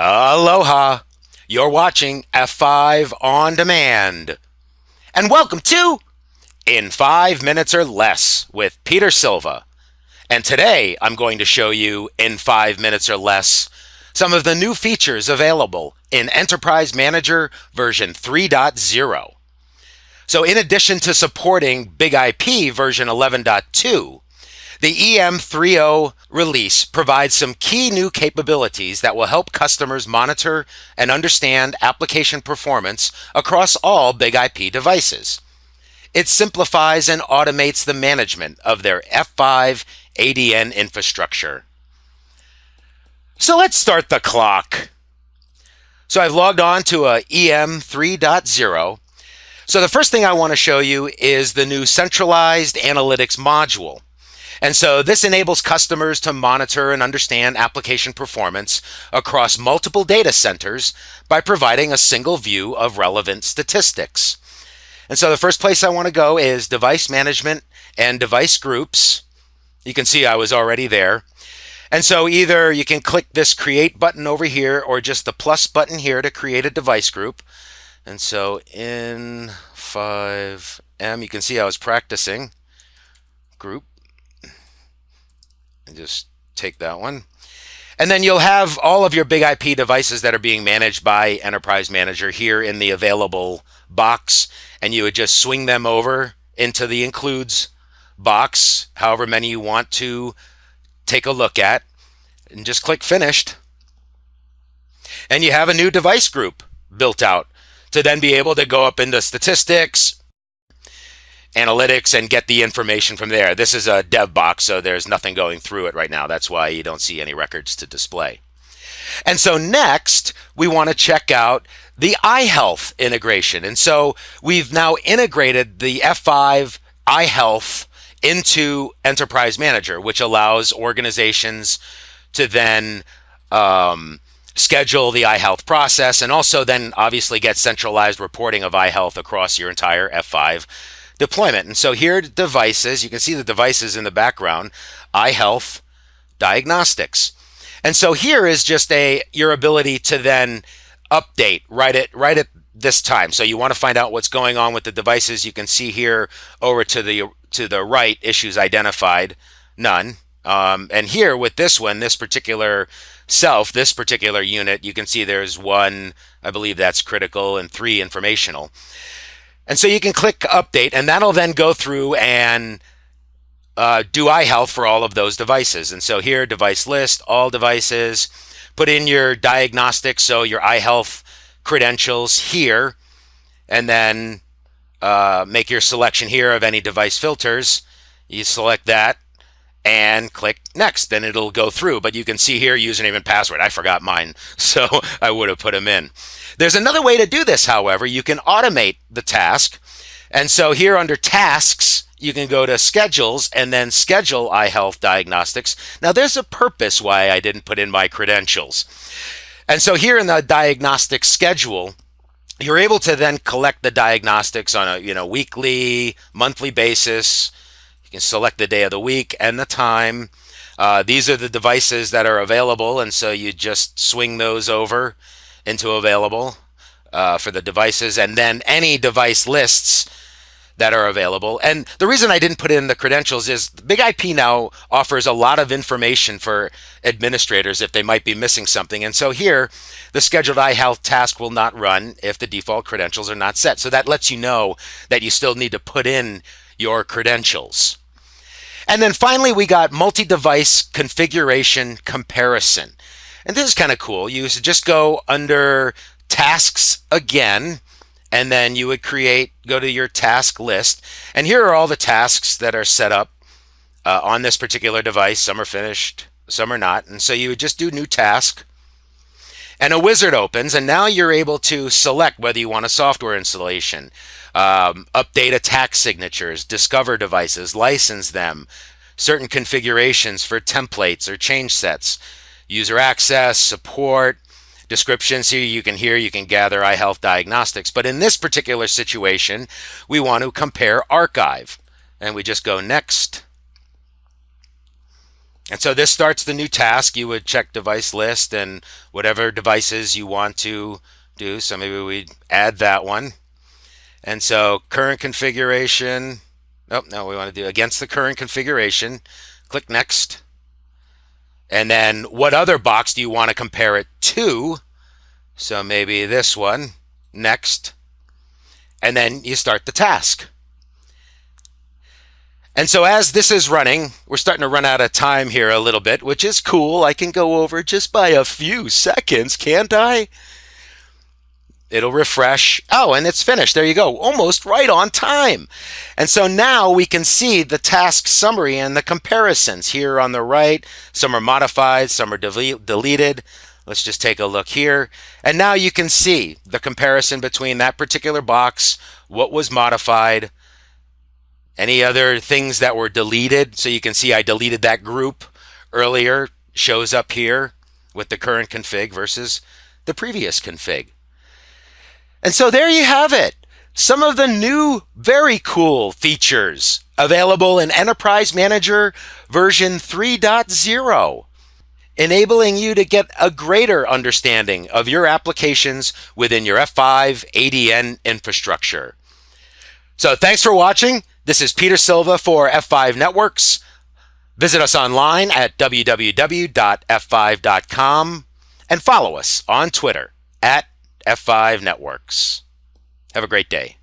Aloha! You're watching F5 On Demand. And welcome to In 5 Minutes or Less with Peter Silva. And today I'm going to show you in 5 minutes or less some of the new features available in Enterprise Manager version 3.0. So in addition to supporting Big IP version 11.2, the EM3.0 release provides some key new capabilities that will help customers monitor and understand application performance across all Big IP devices. It simplifies and automates the management of their F5 ADN infrastructure. So let's start the clock. So I've logged on to a EM 3.0. So the first thing I want to show you is the new centralized analytics module. And so this enables customers to monitor and understand application performance across multiple data centers by providing a single view of relevant statistics. And so the first place I want to go is device management and device groups. You can see I was already there. And so either you can click this create button over here or just the plus button here to create a device group. And so in 5M, you can see I was practicing group. And just take that one. And then you'll have all of your Big IP devices that are being managed by Enterprise Manager here in the available box. And you would just swing them over into the includes box, however many you want to take a look at, and just click finished. And you have a new device group built out to then be able to go up into statistics, analytics, and get the information from there. This is a dev box, so there's nothing going through it right now. That's why you don't see any records to display. And so next, we want to check out the iHealth integration. And so we've now integrated the F5 iHealth into Enterprise Manager, which allows organizations to then schedule the iHealth process and also then obviously get centralized reporting of iHealth across your entire F5 deployment. And so here are devices. You can see the devices in the background, iHealth diagnostics. And so here is just your ability to then update right at this time. So you want to find out what's going on with the devices. You can see here over to the right, issues identified, none. And here with this one, this particular unit, you can see there's one, I believe that's critical, and 3 informational. And so you can click update, and that'll then go through and do iHealth for all of those devices. And so here, device list, all devices, put in your diagnostics, so your iHealth credentials here, and then make your selection here of any device filters. You select that and click next, then it'll go through. But you can see here, username and password. I forgot mine, so I would have put them in. There's another way to do this, however. You can automate the task. And so here under tasks, you can go to schedules and then schedule iHealth diagnostics. Now there's a purpose why I didn't put in my credentials. And so here in the diagnostic schedule, you're able to then collect the diagnostics on a weekly, monthly basis. You can select the day of the week and the time. These are the devices that are available, and so you just swing those over into available for the devices, and then any device lists that are available. And the reason I didn't put in the credentials is Big IP now offers a lot of information for administrators if they might be missing something. And so here, the scheduled iHealth task will not run if the default credentials are not set. So that lets you know that you still need to put in your credentials. And then finally, we got multi-device configuration comparison. And this is kind of cool. You just go under tasks again, and then you would go to your task list. And here are all the tasks that are set up on this particular device. Some are finished, some are not. And so you would just do new task, and a wizard opens, and now you're able to select whether you want a software installation, update attack signatures, discover devices, license them, certain configurations for templates or change sets, user access, support, descriptions. Here you can gather iHealth diagnostics. But in this particular situation, we want to compare archive. And we just go next. And so this starts the new task. You would check device list and whatever devices you want to do. So maybe we add that one. And so current configuration. Oh, no, we want to do against the current configuration. Click next. And then what other box do you want to compare it to? So maybe this one. Next. And then you start the task. And so as this is running, we're starting to run out of time here a little bit, which is cool. I can go over just by a few seconds, can't I? It'll refresh. Oh, and it's finished. There you go. Almost right on time. And so now we can see the task summary and the comparisons here on the right. Some are modified, some are deleted. Let's just take a look here. And now you can see the comparison between that particular box, what was modified, any other things that were deleted. So you can see I deleted that group earlier, shows up here with the current config versus the previous config. And so there you have it. Some of the new, very cool features available in Enterprise Manager version 3.0, enabling you to get a greater understanding of your applications within your F5 ADN infrastructure. So thanks for watching. This is Peter Silva for F5 Networks. Visit us online at www.f5.com and follow us on Twitter at F5 Networks. Have a great day.